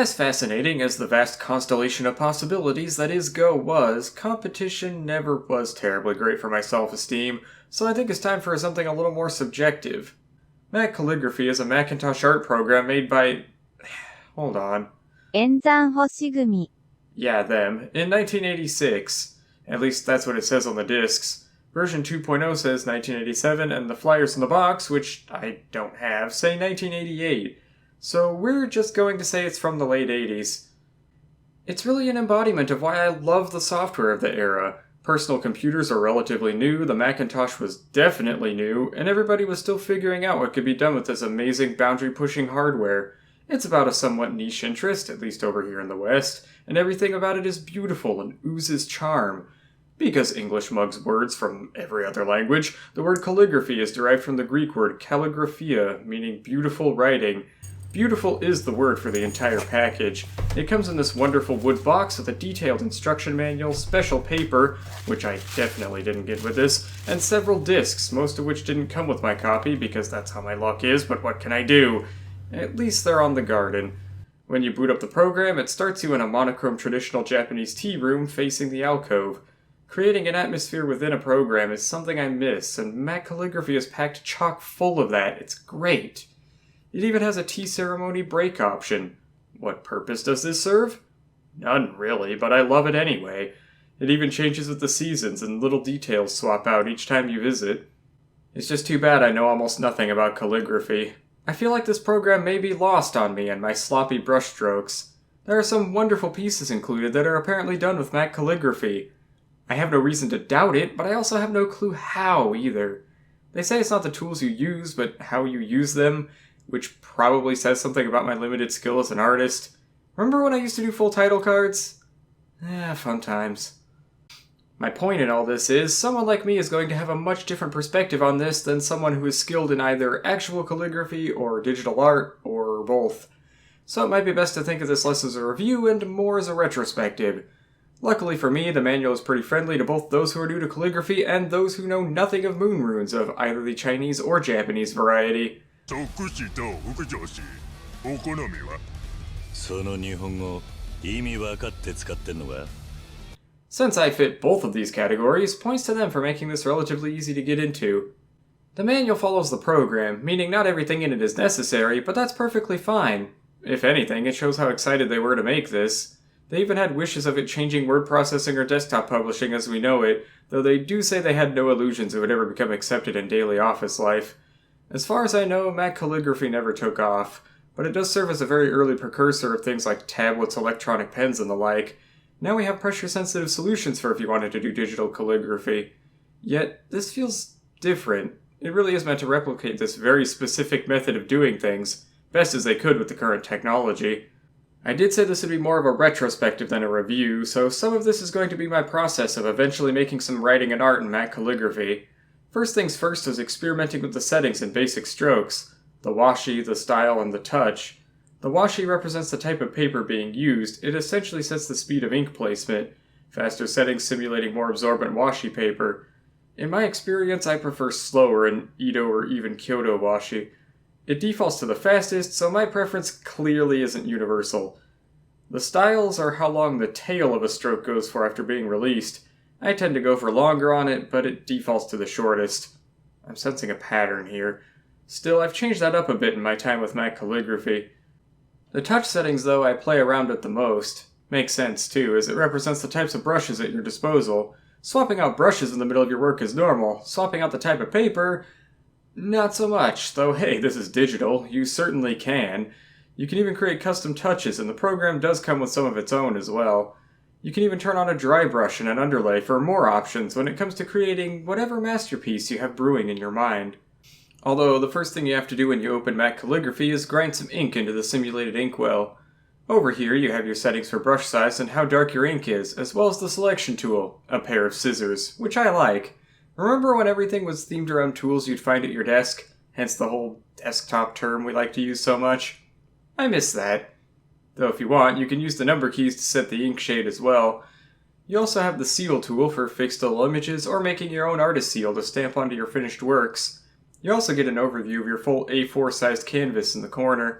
As fascinating as the vast constellation of possibilities that is Go was, competition never was terribly great for my self-esteem, so I think it's time for something a little more subjective. MacCalligraphy is a Macintosh art program made by... hold on. Enzan-Hoshigumi. Yeah, them. In 1986. At least that's what it says on the discs. Version 2.0 says 1987, and the flyers in the box, which I don't have, say 1988. So we're just going to say it's from the late 80s. It's really an embodiment of why I love the software of the era. Personal computers are relatively new, the Macintosh was definitely new, and everybody was still figuring out what could be done with this amazing boundary-pushing hardware. It's about a somewhat niche interest, at least over here in the West, and everything about it is beautiful and oozes charm. Because English mugs words from every other language, the word calligraphy is derived from the Greek word calligraphia, meaning beautiful writing. Beautiful is the word for the entire package. It comes in this wonderful wood box with a detailed instruction manual, special paper, which I definitely didn't get with this, and several discs, most of which didn't come with my copy because that's how my luck is, but what can I do? At least they're on the garden. When you boot up the program, it starts you in a monochrome traditional Japanese tea room facing the alcove. Creating an atmosphere within a program is something I miss, and MacCalligraphy is packed chock full of that. It's great. It even has a tea ceremony break option. What purpose does this serve? None, really, but I love it anyway. It even changes with the seasons, and little details swap out each time you visit. It's just too bad I know almost nothing about calligraphy. I feel like this program may be lost on me and my sloppy brushstrokes. There are some wonderful pieces included that are apparently done with MacCalligraphy. I have no reason to doubt it, but I also have no clue how either. They say it's not the tools you use, but how you use them, which probably says something about my limited skill as an artist. Remember when I used to do full title cards? Fun times. My point in all this is, someone like me is going to have a much different perspective on this than someone who is skilled in either actual calligraphy or digital art, or both. So it might be best to think of this less as a review and more as a retrospective. Luckily for me, the manual is pretty friendly to both those who are new to calligraphy and those who know nothing of moon runes of either the Chinese or Japanese variety. Since I fit both of these categories, points to them for making this relatively easy to get into. The manual follows the program, meaning not everything in it is necessary, but that's perfectly fine. If anything, it shows how excited they were to make this. They even had wishes of it changing word processing or desktop publishing as we know it, though they do say they had no illusions it would ever become accepted in daily office life. As far as I know, MacCalligraphy never took off, but it does serve as a very early precursor of things like tablets, electronic pens, and the like. Now we have pressure-sensitive solutions for if you wanted to do digital calligraphy. Yet, this feels different. It really is meant to replicate this very specific method of doing things, best as they could with the current technology. I did say this would be more of a retrospective than a review, so some of this is going to be my process of eventually making some writing and art in MacCalligraphy. First things first was experimenting with the settings and basic strokes, the washi, the style, and the touch. The washi represents the type of paper being used. It essentially sets the speed of ink placement, faster settings simulating more absorbent washi paper. In my experience, I prefer slower and Edo or even Kyoto washi. It defaults to the fastest, so my preference clearly isn't universal. The styles are how long the tail of a stroke goes for after being released. I tend to go for longer on it, but it defaults to the shortest. I'm sensing a pattern here. Still, I've changed that up a bit in my time with MacCalligraphy. The touch settings, though, I play around with the most. Makes sense, too, as it represents the types of brushes at your disposal. Swapping out brushes in the middle of your work is normal. Swapping out the type of paper, not so much, though hey, this is digital, you certainly can. You can even create custom touches, and the program does come with some of its own as well. You can even turn on a dry brush and an underlay for more options when it comes to creating whatever masterpiece you have brewing in your mind. Although, the first thing you have to do when you open MacCalligraphy is grind some ink into the simulated inkwell. Over here you have your settings for brush size and how dark your ink is, as well as the selection tool, a pair of scissors, which I like. Remember when everything was themed around tools you'd find at your desk? Hence the whole desktop term we like to use so much. I miss that. Though if you want, you can use the number keys to set the ink shade as well. You also have the seal tool for fixed images or making your own artist seal to stamp onto your finished works. You also get an overview of your full A4 sized canvas in the corner.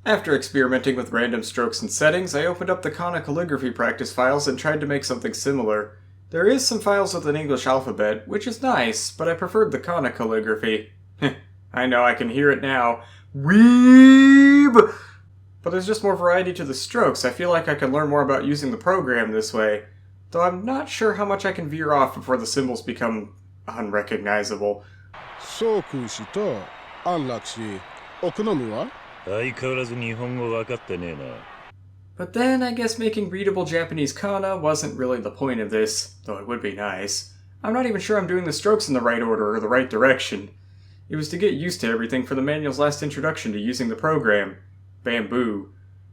After experimenting with random strokes and settings, I opened up the Kona calligraphy practice files and tried to make something similar. There is some files with an English alphabet, which is nice, but I preferred the Kona calligraphy. I know, I can hear it now. Weeb! But there's just more variety to the strokes. I feel like I can learn more about using the program this way, though I'm not sure how much I can veer off before the symbols become unrecognizable. そう君氏と安楽氏、お好みは? 相変わらず日本語分かってねえな。 But then, I guess making readable Japanese kana wasn't really the point of this, though it would be nice. I'm not even sure I'm doing the strokes in the right order or the right direction. It was to get used to everything for the manual's last introduction to using the program. Bamboo.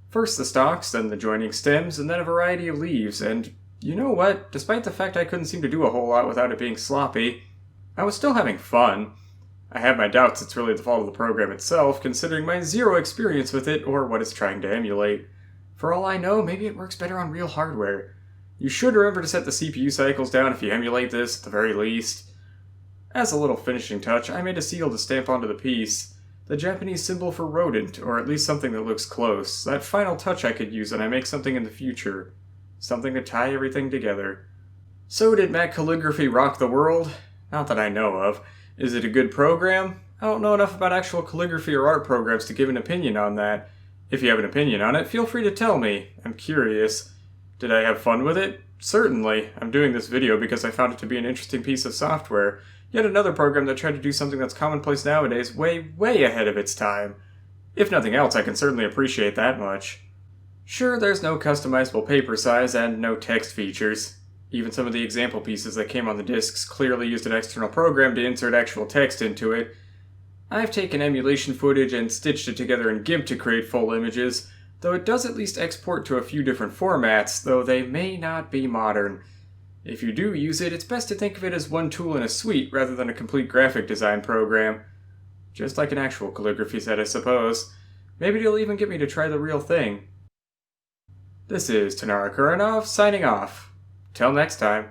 First the stalks, then the joining stems, and then a variety of leaves, and you know what? Despite the fact I couldn't seem to do a whole lot without it being sloppy, I was still having fun. I have my doubts it's really the fault of the program itself, considering my zero experience with it or what it's trying to emulate. For all I know, maybe it works better on real hardware. You should remember to set the CPU cycles down if you emulate this, at the very least. As a little finishing touch, I made a seal to stamp onto the piece. The Japanese symbol for rodent, or at least something that looks close. That final touch I could use when I make something in the future. Something to tie everything together. So did MacCalligraphy rock the world? Not that I know of. Is it a good program? I don't know enough about actual calligraphy or art programs to give an opinion on that. If you have an opinion on it, feel free to tell me. I'm curious. Did I have fun with it? Certainly. I'm doing this video because I found it to be an interesting piece of software. Yet another program that tried to do something that's commonplace nowadays way, way ahead of its time. If nothing else, I can certainly appreciate that much. Sure, there's no customizable paper size and no text features. Even some of the example pieces that came on the discs clearly used an external program to insert actual text into it. I've taken emulation footage and stitched it together in GIMP to create full images, though it does at least export to a few different formats, though they may not be modern. If you do use it, it's best to think of it as one tool in a suite rather than a complete graphic design program. Just like an actual calligraphy set, I suppose. Maybe it'll even get me to try the real thing. This is Tanara Kuranov, signing off. Till next time.